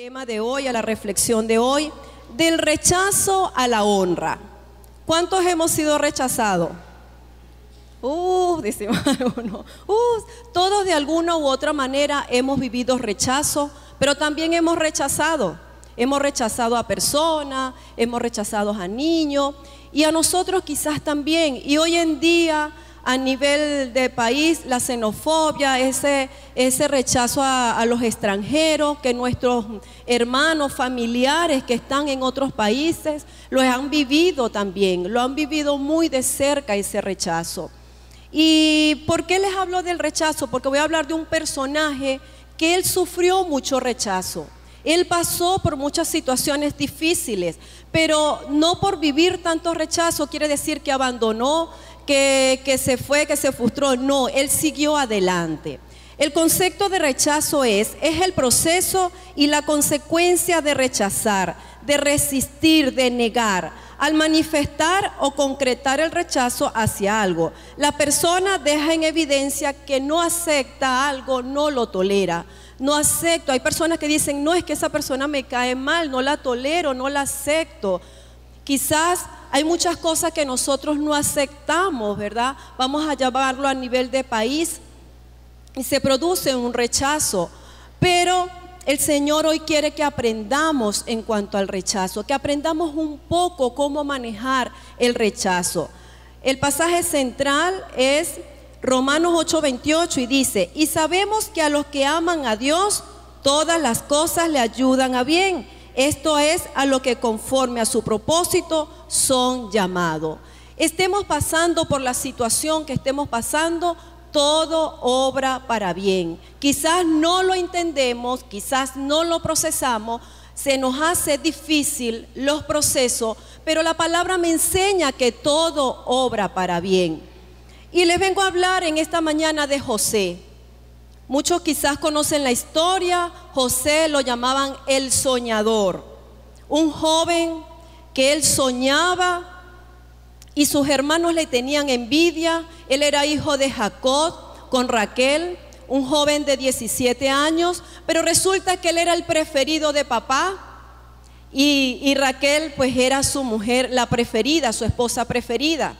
tema de hoy, a la reflexión de hoy, del rechazo a la honra. ¿Cuántos hemos sido rechazados? Decimos algunos. Todos de alguna u otra manera hemos vivido rechazo, pero también hemos rechazado. Hemos rechazado a personas, hemos rechazado a niños y a nosotros quizás también. Y hoy en día, a nivel de país, la xenofobia, ese rechazo a los extranjeros, que nuestros hermanos, familiares que están en otros países, lo han vivido también, lo han vivido muy de cerca ese rechazo. ¿Y por qué les hablo del rechazo? Porque voy a hablar de un personaje que él sufrió mucho rechazo. Él pasó por muchas situaciones difíciles, pero no por vivir tanto rechazo quiere decir que abandonó, que se fue, que se frustró. No, él siguió adelante. El concepto de rechazo es el proceso y la consecuencia de rechazar, de resistir, de negar. Al manifestar o concretar el rechazo hacia algo, la persona deja en evidencia que no acepta algo, no lo tolera. No acepto. Hay personas que dicen, no, es que esa persona me cae mal, no la tolero, no la acepto. Quizás hay muchas cosas que nosotros no aceptamos, ¿verdad? Vamos a llamarlo a nivel de país y se produce un rechazo. Pero el Señor hoy quiere que aprendamos en cuanto al rechazo, que aprendamos un poco cómo manejar el rechazo. El pasaje central es Romanos 8:28 y dice, y sabemos que a los que aman a Dios, todas las cosas le ayudan a bien. Esto es a lo que conforme a su propósito son llamados. Estemos pasando por la situación que estemos pasando, todo obra para bien. Quizás no lo entendemos, quizás no lo procesamos, se nos hace difícil los procesos, pero la palabra me enseña que todo obra para bien. Y les vengo a hablar en esta mañana de José. Muchos quizás conocen la historia. José lo llamaban el soñador. Un joven que él soñaba y sus hermanos le tenían envidia. Él era hijo de Jacob con Raquel, un joven de 17 años, pero resulta que él era el preferido de papá y Raquel pues era su mujer, la preferida, su esposa preferida.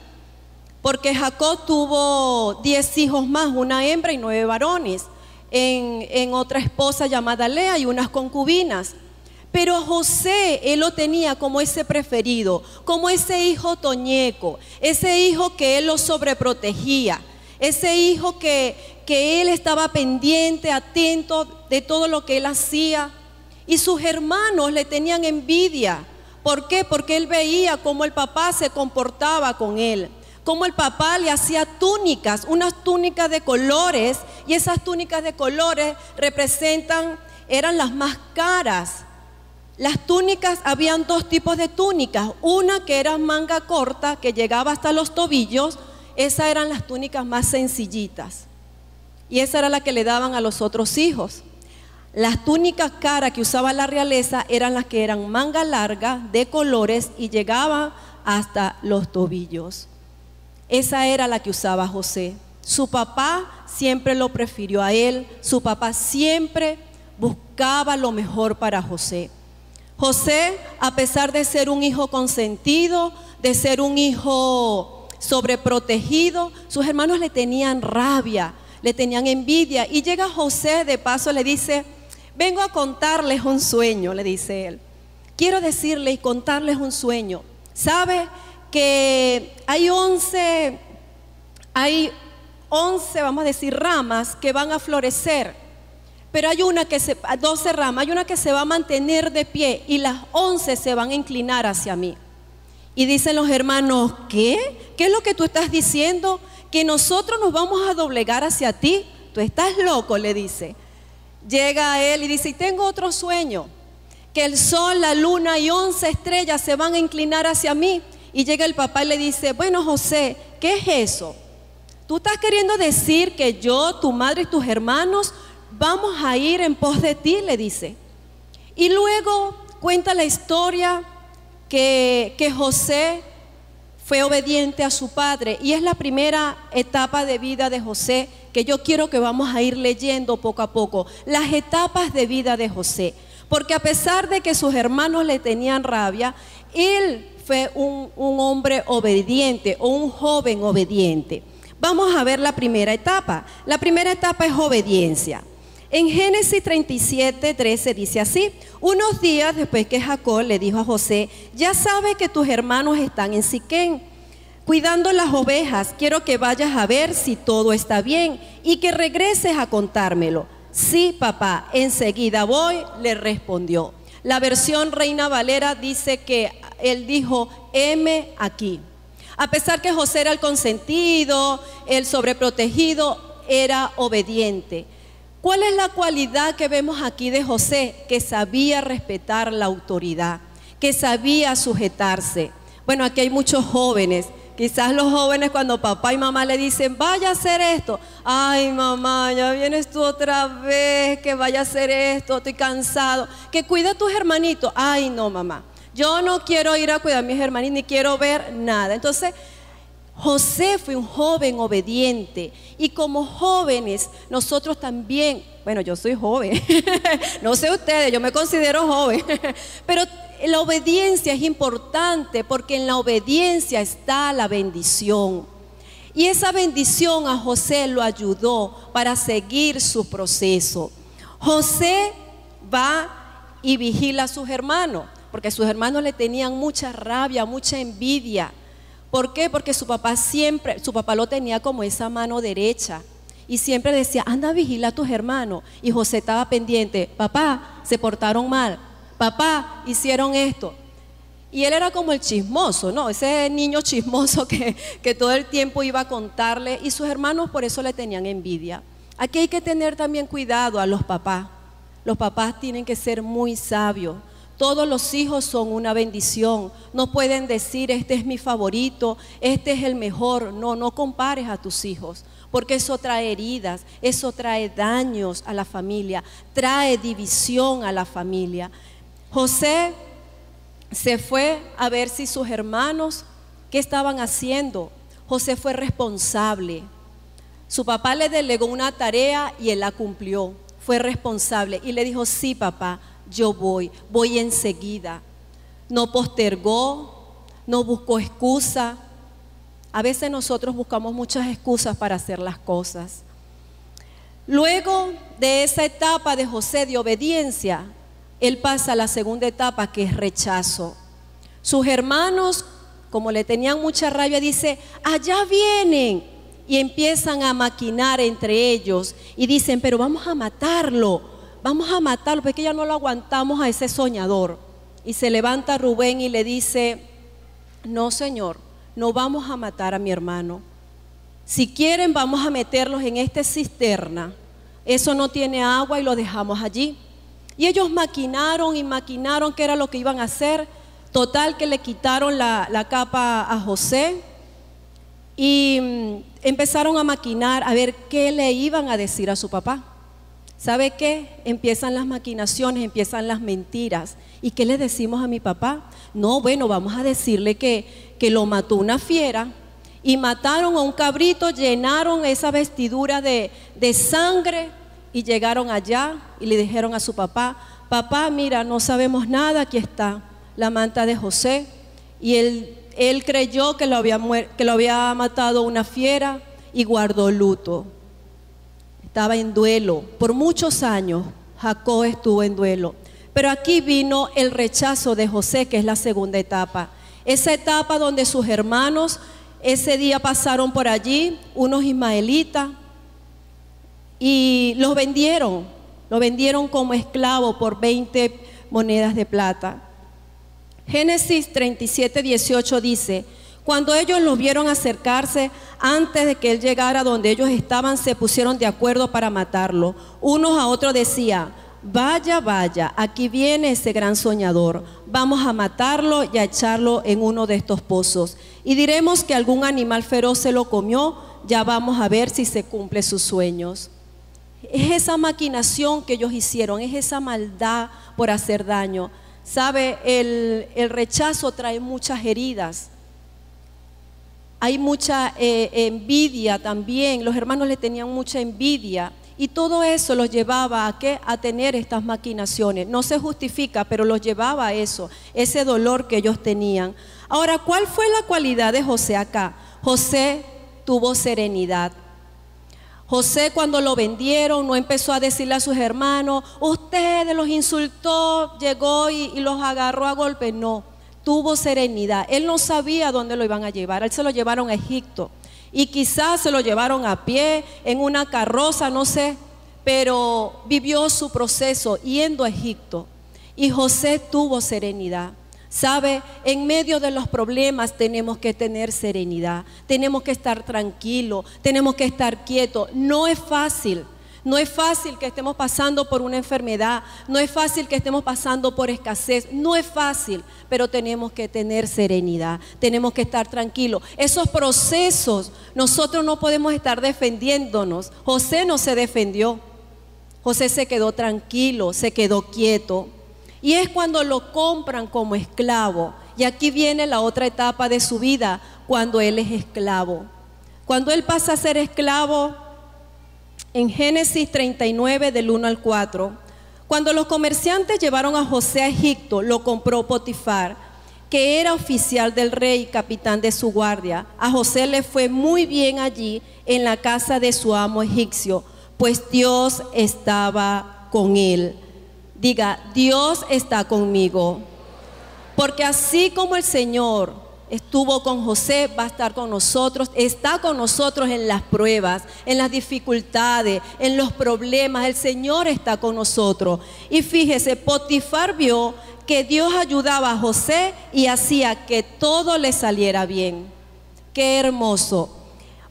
Porque Jacob tuvo 10 hijos más, una hembra y 9 varones, en otra esposa llamada Lea y unas concubinas. Pero a José, él lo tenía como ese preferido, como ese hijo toñeco, ese hijo que él lo sobreprotegía, ese hijo que él estaba pendiente, atento de todo lo que él hacía. Y sus hermanos le tenían envidia. ¿Por qué? Porque él veía cómo el papá se comportaba con él. Como el papá le hacía túnicas, unas túnicas de colores, y esas túnicas de colores eran las más caras. Las túnicas, habían dos tipos de túnicas, una que era manga corta, que llegaba hasta los tobillos, esas eran las túnicas más sencillitas, y esa era la que le daban a los otros hijos. Las túnicas caras que usaba la realeza eran las que eran manga larga, de colores, y llegaban hasta los tobillos. Esa era la que usaba José. Su papá siempre lo prefirió a él. Su papá siempre buscaba lo mejor para José. José, a pesar de ser un hijo consentido, de ser un hijo sobreprotegido, sus hermanos le tenían rabia, le tenían envidia. Y llega José, de paso le dice, vengo a contarles un sueño, le dice él. Quiero decirles y contarles un sueño. ¿Sabe? Que hay 11, vamos a decir, ramas que van a florecer, pero hay 12 ramas, hay una que se va a mantener de pie y las 11 se van a inclinar hacia mí. Y dicen los hermanos, ¿qué? ¿Qué es lo que tú estás diciendo? ¿Que nosotros nos vamos a doblegar hacia ti? Tú estás loco, le dice. Llega a él y dice, y tengo otro sueño, que el sol, la luna y 11 estrellas se van a inclinar hacia mí. Y llega el papá y le dice, bueno José, ¿qué es eso? ¿Tú estás queriendo decir que yo, tu madre y tus hermanos vamos a ir en pos de ti? Le dice. Y luego cuenta la historia que José fue obediente a su padre. Y es la primera etapa de vida de José que yo quiero que vamos a ir leyendo poco a poco. Las etapas de vida de José. porque a pesar de que sus hermanos le tenían rabia, él fue un hombre obediente o un joven obediente. Vamos a ver la primera etapa. La primera etapa es obediencia. En Génesis 37:13 dice así: unos días después que Jacob le dijo a José: ya sabes que tus hermanos están en Siquem cuidando las ovejas, quiero que vayas a ver si todo está bien y que regreses a contármelo. Sí, papá, enseguida voy, le respondió. La versión Reina Valera dice que él dijo: heme aquí. A pesar que José era el consentido, el sobreprotegido, era obediente. ¿Cuál es la cualidad que vemos aquí de José? Que sabía respetar la autoridad, que sabía sujetarse. Bueno, aquí hay muchos jóvenes. Quizás los jóvenes, cuando papá y mamá le dicen: vaya a hacer esto, ay mamá, ya vienes tú otra vez, que vaya a hacer esto, estoy cansado, que cuida a tus hermanitos. Ay no mamá, yo no quiero ir a cuidar a mis hermanitos, ni quiero ver nada. Entonces José fue un joven obediente, y como jóvenes nosotros también, bueno, yo soy joven, no sé ustedes, yo me considero joven, pero la obediencia es importante, porque en la obediencia está la bendición. Y esa bendición a José lo ayudó para seguir su proceso. José va y vigila a sus hermanos, porque sus hermanos le tenían mucha rabia, mucha envidia. ¿Por qué? Porque su papá lo tenía como esa mano derecha, y siempre decía: anda a vigilar a tus hermanos. Y José estaba pendiente: papá, se portaron mal, papá, hicieron esto. Y él era como el chismoso, ¿no? Ese niño chismoso que todo el tiempo iba a contarle, y sus hermanos por eso le tenían envidia. Aquí hay que tener también cuidado a los papás. Los papás tienen que ser muy sabios. Todos los hijos son una bendición. No pueden decir: este es mi favorito, este es el mejor. No, no compares a tus hijos, porque eso trae heridas, eso trae daños a la familia, trae división a la familia. José se fue a ver si sus hermanos, ¿qué estaban haciendo? José fue responsable. Su papá le delegó una tarea y él la cumplió. Fue responsable y le dijo: sí papá, yo voy enseguida. No postergó, no buscó excusa. A veces nosotros buscamos muchas excusas para hacer las cosas. Luego de esa etapa de José de obediencia, él pasa a la segunda etapa, que es rechazo. Sus hermanos, como le tenían mucha rabia, dice: allá vienen, y empiezan a maquinar entre ellos y dicen: pero vamos a matarlo, porque ya no lo aguantamos a ese soñador. Y se levanta Rubén y le dice: no señor, no vamos a matar a mi hermano. Si quieren, vamos a meterlos en esta cisterna, eso no tiene agua, y lo dejamos allí. Y ellos maquinaron y maquinaron qué era lo que iban a hacer. Total, que le quitaron la capa a José y empezaron a maquinar a ver qué le iban a decir a su papá. ¿Sabe qué? Empiezan las maquinaciones, empiezan las mentiras. ¿Y qué le decimos a mi papá? No, bueno, vamos a decirle que lo mató una fiera, y mataron a un cabrito, llenaron esa vestidura de sangre, y llegaron allá y le dijeron a su papá: papá, mira, no sabemos nada, aquí está la manta de José. Y él creyó que lo había matado una fiera y guardó luto. Estaba en duelo. Por muchos años Jacob estuvo en duelo. Pero aquí vino el rechazo de José, que es la segunda etapa. Esa etapa donde sus hermanos ese día pasaron por allí, unos ismaelitas, y lo vendieron como esclavo por 20 monedas de plata. Génesis 37:18 dice: cuando ellos lo vieron acercarse, antes de que él llegara donde ellos estaban, se pusieron de acuerdo para matarlo. Unos a otros decían: vaya, vaya, aquí viene ese gran soñador, vamos a matarlo y a echarlo en uno de estos pozos, y diremos que algún animal feroz se lo comió, ya vamos a ver si se cumple sus sueños. Es esa maquinación que ellos hicieron, es esa maldad por hacer daño. ¿Sabe? El rechazo trae muchas heridas. Hay mucha envidia también. Los hermanos le tenían mucha envidia, Y todo eso los llevaba ¿a qué? A tener estas maquinaciones. No se justifica, pero los llevaba a eso, ese dolor que ellos tenían. Ahora, ¿cuál fue la cualidad de José acá? José tuvo serenidad. José, cuando lo vendieron, no empezó a decirle a sus hermanos, ustedes los insultó, llegó y los agarró a golpe. No, tuvo serenidad. Él no sabía dónde lo iban a llevar. Él se lo llevaron a Egipto y quizás se lo llevaron a pie, en una carroza, no sé, pero vivió su proceso yendo a Egipto. Y José tuvo serenidad. ¿Sabe? En medio de los problemas tenemos que tener serenidad, tenemos que estar tranquilos, tenemos que estar quietos. No es fácil que estemos pasando por una enfermedad, no es fácil que estemos pasando por escasez, no es fácil, pero tenemos que tener serenidad, tenemos que estar tranquilos. Esos procesos, nosotros no podemos estar defendiéndonos. José no se defendió, José se quedó tranquilo, se quedó quieto. Y es cuando lo compran como esclavo. Y aquí viene la otra etapa de su vida, cuando él es esclavo. Cuando él pasa a ser esclavo, en Génesis 39, del 1 al 4, cuando los comerciantes llevaron a José a Egipto, lo compró Potifar, que era oficial del rey y capitán de su guardia. A José le fue muy bien allí en la casa de su amo egipcio, pues Dios estaba con él. Diga, Dios está conmigo. Porque así como el Señor estuvo con José, va a estar con nosotros, está con nosotros en las pruebas, en las dificultades, en los problemas. El Señor está con nosotros. Y fíjese, Potifar vio que Dios ayudaba a José y hacía que todo le saliera bien. Qué hermoso.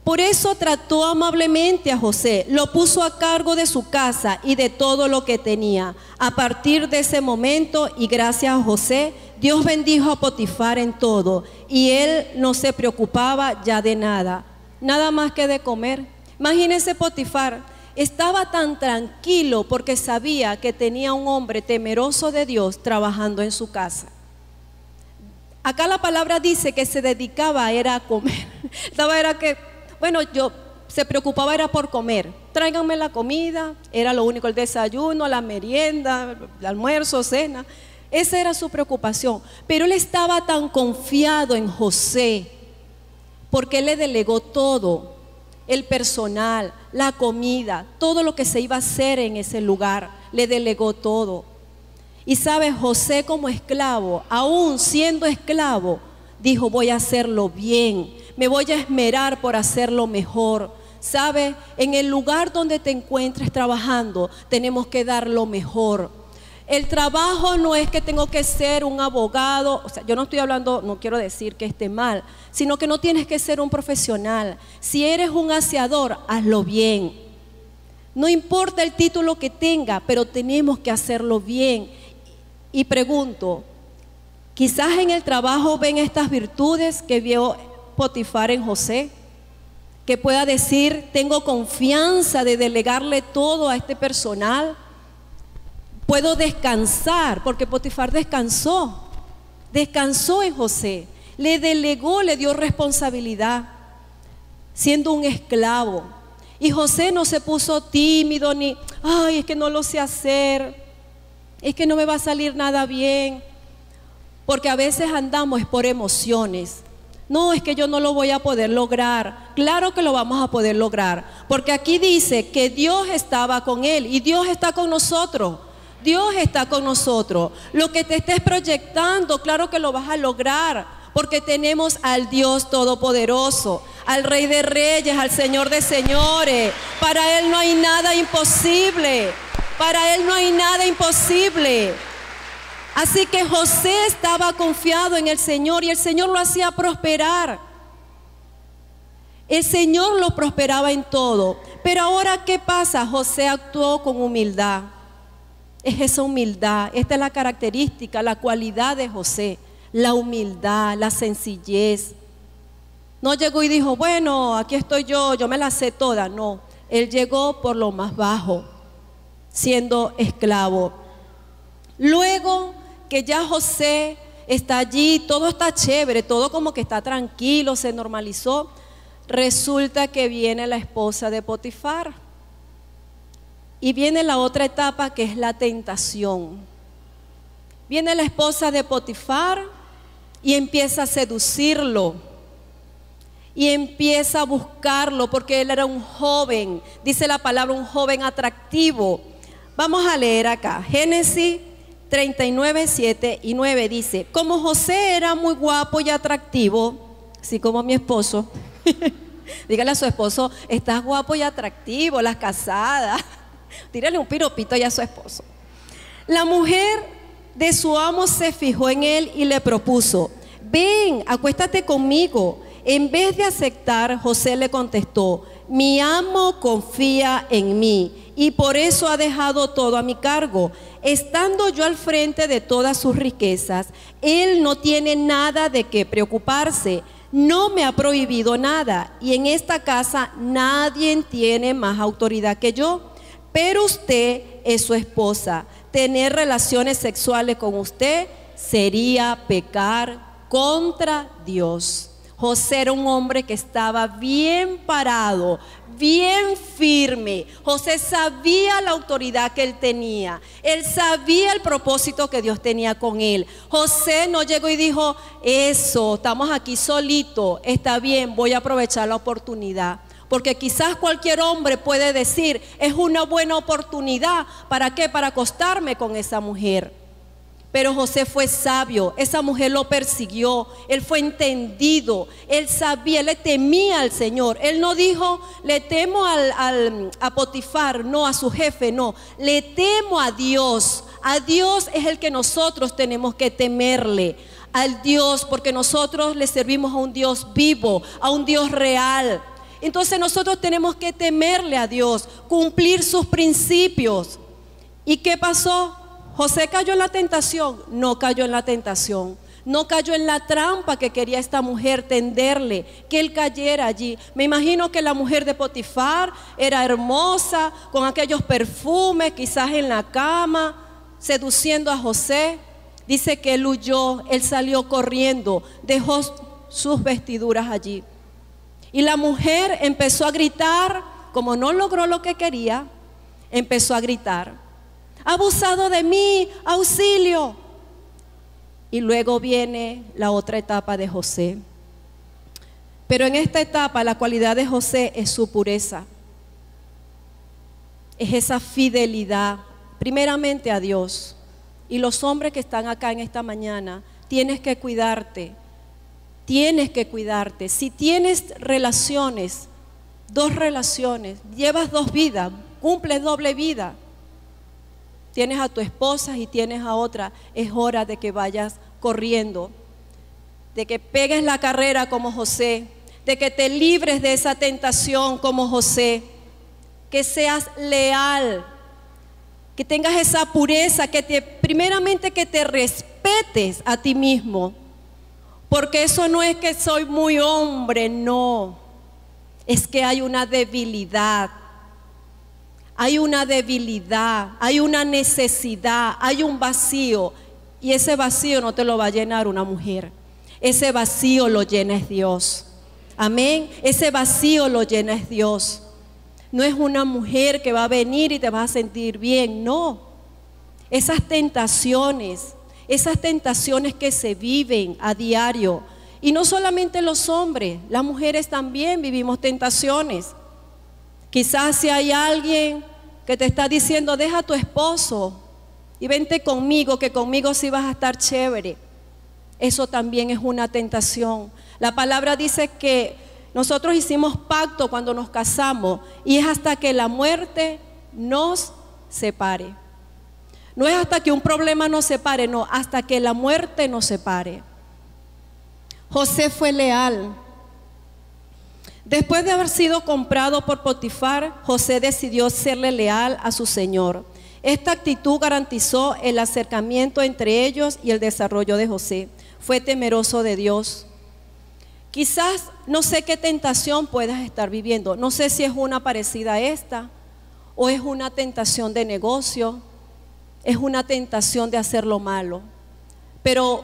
Por eso trató amablemente a José, lo puso a cargo de su casa y de todo lo que tenía. A partir de ese momento, y gracias a José, Dios bendijo a Potifar en todo, y él no se preocupaba ya de nada, nada más que de comer. Imagínense, Potifar estaba tan tranquilo porque sabía que tenía un hombre temeroso de Dios trabajando en su casa. Acá la palabra dice que se dedicaba era a comer. Se preocupaba era por comer. Tráiganme la comida, era lo único, el desayuno, la merienda, el almuerzo, cena. Esa era su preocupación. Pero él estaba tan confiado en José, porque él le delegó todo, el personal, la comida, todo lo que se iba a hacer en ese lugar, le delegó todo. Y sabe, José como esclavo, aún siendo esclavo, dijo, voy a hacerlo bien, me voy a esmerar por hacerlo mejor. ¿Sabe? En el lugar donde te encuentres trabajando, tenemos que dar lo mejor. El trabajo no es que tengo que ser un abogado, o sea, yo no estoy hablando, no quiero decir que esté mal, sino que no tienes que ser un profesional. Si eres un aseador, hazlo bien. No importa el título que tenga, pero tenemos que hacerlo bien. Y pregunto, quizás en el trabajo ven estas virtudes que vio Potifar en José, que pueda decir, tengo confianza de delegarle todo a este personal, puedo descansar, porque Potifar descansó en José, le delegó, le dio responsabilidad, siendo un esclavo. Y José no se puso tímido ni, ay, es que no lo sé hacer, es que no me va a salir nada bien, porque a veces andamos por emociones. No, es que yo no lo voy a poder lograr. Claro que lo vamos a poder lograr, porque aquí dice que Dios estaba con él y Dios está con nosotros. Dios está con nosotros. Lo que te estés proyectando, claro que lo vas a lograr, porque tenemos al Dios Todopoderoso, al Rey de Reyes, al Señor de Señores. Para Él no hay nada imposible. Para Él no hay nada imposible. Así que José estaba confiado en el Señor y el Señor lo hacía prosperar. El Señor lo prosperaba en todo. Pero ahora, ¿qué pasa? José actuó con humildad. Es esa humildad, esta es la característica, la cualidad de José. La humildad, la sencillez. No llegó y dijo, bueno, aquí estoy yo me la sé toda. No, él llegó por lo más bajo, siendo esclavo. Luego que ya José está allí, todo está chévere, todo como que está tranquilo, se normalizó, resulta que viene la esposa de Potifar. Y viene la otra etapa, que es la tentación. Viene la esposa de Potifar y empieza a seducirlo. Y empieza a buscarlo porque él era un joven, dice la palabra, un joven atractivo. Vamos a leer acá, Génesis 39, 7 y 9 dice: como José era muy guapo y atractivo, así como mi esposo, dígale a su esposo, estás guapo y atractivo, las casadas, tírale un piropito ya a su esposo. La mujer de su amo se fijó en él y le propuso: ven, acuéstate conmigo. En vez de aceptar, José le contestó: mi amo confía en mí y por eso ha dejado todo a mi cargo. Estando yo al frente de todas sus riquezas, él no tiene nada de qué preocuparse. No me ha prohibido nada y en esta casa nadie tiene más autoridad que yo. Pero usted es su esposa. Tener relaciones sexuales con usted sería pecar contra Dios. José era un hombre que estaba bien parado, bien firme. José sabía la autoridad que él tenía. Él sabía el propósito que Dios tenía con él. José no llegó y dijo: eso, estamos aquí solitos, está bien, voy a aprovechar la oportunidad. Porque quizás cualquier hombre puede decir: es una buena oportunidad. ¿Para qué? Para acostarme con esa mujer. Pero José fue sabio, esa mujer lo persiguió, él fue entendido, él sabía, él le temía al Señor. Él no dijo: le temo a Potifar, no, a su jefe, no, le temo a Dios. A Dios es el que nosotros tenemos que temerle, al Dios, porque nosotros le servimos a un Dios vivo, a un Dios real. Entonces nosotros tenemos que temerle a Dios, cumplir sus principios. ¿Y qué pasó? José cayó en la tentación, no cayó en la tentación, no cayó en la trampa que quería esta mujer tenderle, que él cayera allí. Me imagino que la mujer de Potifar era hermosa, con aquellos perfumes, quizás en la cama, seduciendo a José. Dice que él huyó, él salió corriendo, dejó sus vestiduras allí. Y la mujer empezó a gritar, como no logró lo que quería, empezó a gritar: ha abusado de mí, auxilio. Y luego viene la otra etapa de José. Pero en esta etapa la cualidad de José es su pureza, es esa fidelidad primeramente a Dios. Y los hombres que están acá en esta mañana, tienes que cuidarte, tienes que cuidarte. Si tienes relaciones, 2 relaciones, llevas 2 vidas, cumples doble vida, tienes a tu esposa y tienes a otra, es hora de que vayas corriendo, de que pegues la carrera como José, de que te libres de esa tentación como José, que seas leal, que tengas esa pureza, primeramente que te respetes a ti mismo, porque eso no es que soy muy hombre, no, es que hay una debilidad. Hay una debilidad, hay una necesidad, hay un vacío. Y ese vacío no te lo va a llenar una mujer. Ese vacío lo llena es Dios. Amén. Ese vacío lo llena es Dios. No es una mujer que va a venir y te vas a sentir bien, no. Esas tentaciones que se viven a diario. Y no solamente los hombres, las mujeres también vivimos tentaciones. Quizás si hay alguien que te está diciendo: deja a tu esposo y vente conmigo, que conmigo sí vas a estar chévere. Eso también es una tentación. La palabra dice que nosotros hicimos pacto cuando nos casamos y es hasta que la muerte nos separe. No es hasta que un problema nos separe, no, hasta que la muerte nos separe. José fue leal. Después de haber sido comprado por Potifar, José decidió serle leal a su señor. Esta actitud garantizó el acercamiento entre ellos y el desarrollo de José. Fue temeroso de Dios. Quizás no sé qué tentación puedas estar viviendo. No sé si es una parecida a esta, o es una tentación de negocio, es una tentación de hacer lo malo. Pero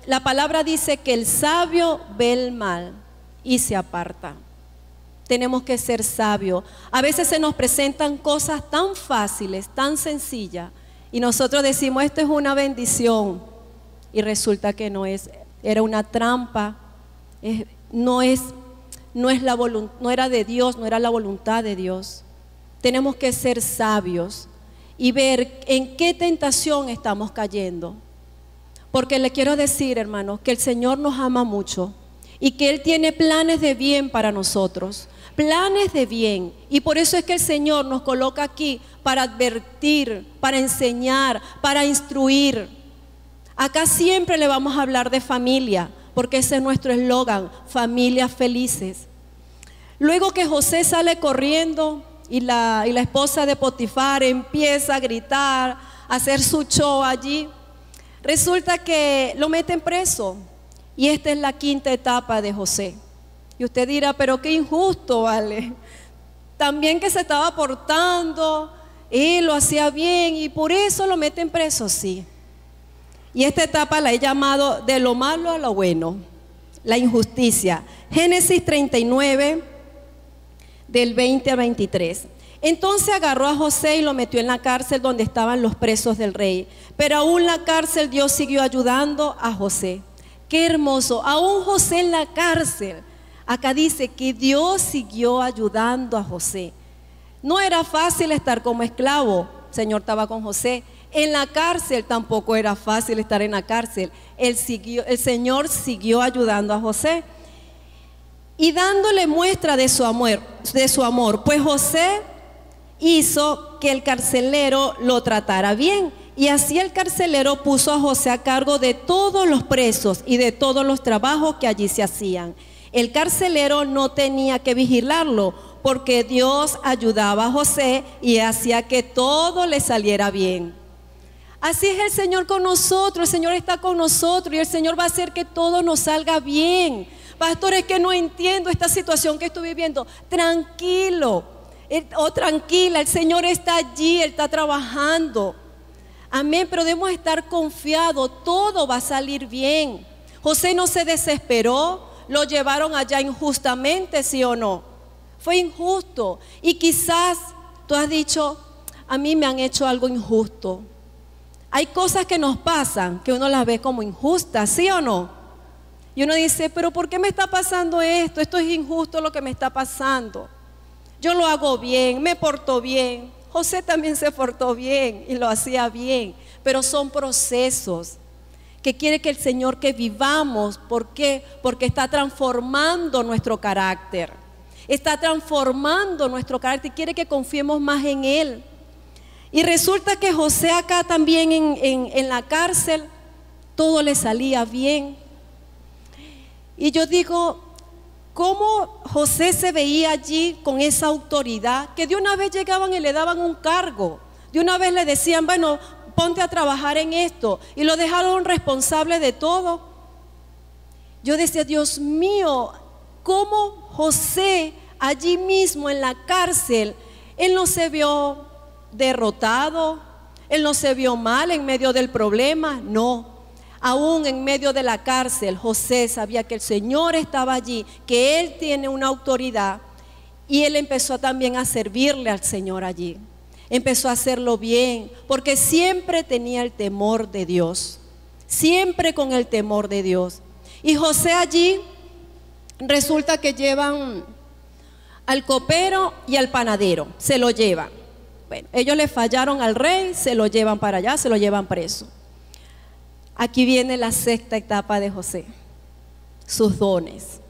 la palabra dice que el sabio ve el mal y se aparta. tenemos que ser sabios. A veces se nos presentan cosas tan fáciles, tan sencillas, y nosotros decimos, esto es una bendición, y resulta que no es, era una trampa, no era de Dios, no era la voluntad de Dios. Tenemos que ser sabios y ver en qué tentación estamos cayendo. Porque le quiero decir, hermanos, que el Señor nos ama mucho y que Él tiene planes de bien para nosotros, planes de bien. Y por eso es que el Señor nos coloca aquí para advertir, para enseñar, para instruir. Acá siempre le vamos a hablar de familia, porque ese es nuestro eslogan, familias felices. Luego que José sale corriendo y la esposa de Potifar empieza a gritar, a hacer su show allí, resulta que lo meten preso. Y esta es la quinta etapa de José. Y usted dirá, pero qué injusto, ¿vale? También que se estaba portando, él lo hacía bien y por eso lo meten preso, sí. Y esta etapa la he llamado de lo malo a lo bueno, la injusticia. Génesis 39, del 20 al 23. Entonces agarró a José y lo metió en la cárcel donde estaban los presos del rey. Pero aún en la cárcel Dios siguió ayudando a José. Qué hermoso, aún José en la cárcel. Acá dice que Dios siguió ayudando a José. No era fácil estar como esclavo, el Señor estaba con José. En la cárcel tampoco era fácil estar en la cárcel. El Señor siguió ayudando a José y dándole muestra de su amor, pues José hizo que el carcelero lo tratara bien. Y así el carcelero puso a José a cargo de todos los presos y de todos los trabajos que allí se hacían. El carcelero no tenía que vigilarlo, porque Dios ayudaba a José y hacía que todo le saliera bien. Así es el Señor con nosotros, el Señor está con nosotros y el Señor va a hacer que todo nos salga bien. Pastor, es que no entiendo esta situación que estoy viviendo. Tranquilo, tranquila, el Señor está allí, Él está trabajando. Amén, pero debemos estar confiados, todo va a salir bien. José no se desesperó, lo llevaron allá injustamente, ¿sí o no? Fue injusto. Y quizás tú has dicho, a mí me han hecho algo injusto. Hay cosas que nos pasan que uno las ve como injustas, ¿sí o no? Y uno dice, pero ¿por qué me está pasando esto? Esto es injusto lo que me está pasando. Yo lo hago bien, me porto bien. José también se portó bien y lo hacía bien, pero son procesos que quiere que el Señor que vivamos. ¿Por qué? Porque está transformando nuestro carácter. Está transformando nuestro carácter y quiere que confiemos más en Él. Y resulta que José acá también en la cárcel, todo le salía bien. Y yo digo, ¿cómo José se veía allí con esa autoridad? Que de una vez llegaban y le daban un cargo. De una vez le decían, bueno, ponte a trabajar en esto. Y lo dejaron responsable de todo. Yo decía, Dios mío, ¿cómo José allí mismo en la cárcel, él no se vio derrotado, él no se vio mal en medio del problema? No, aún en medio de la cárcel José sabía que el Señor estaba allí, que Él tiene una autoridad, y él empezó también a servirle al Señor allí. Empezó a hacerlo bien, porque siempre tenía el temor de Dios, siempre con el temor de Dios. Y José allí resulta que llevan al copero y al panadero, se lo llevan. Bueno, ellos le fallaron al rey, se lo llevan para allá, se lo llevan preso. Aquí viene la sexta etapa de José, sus dones.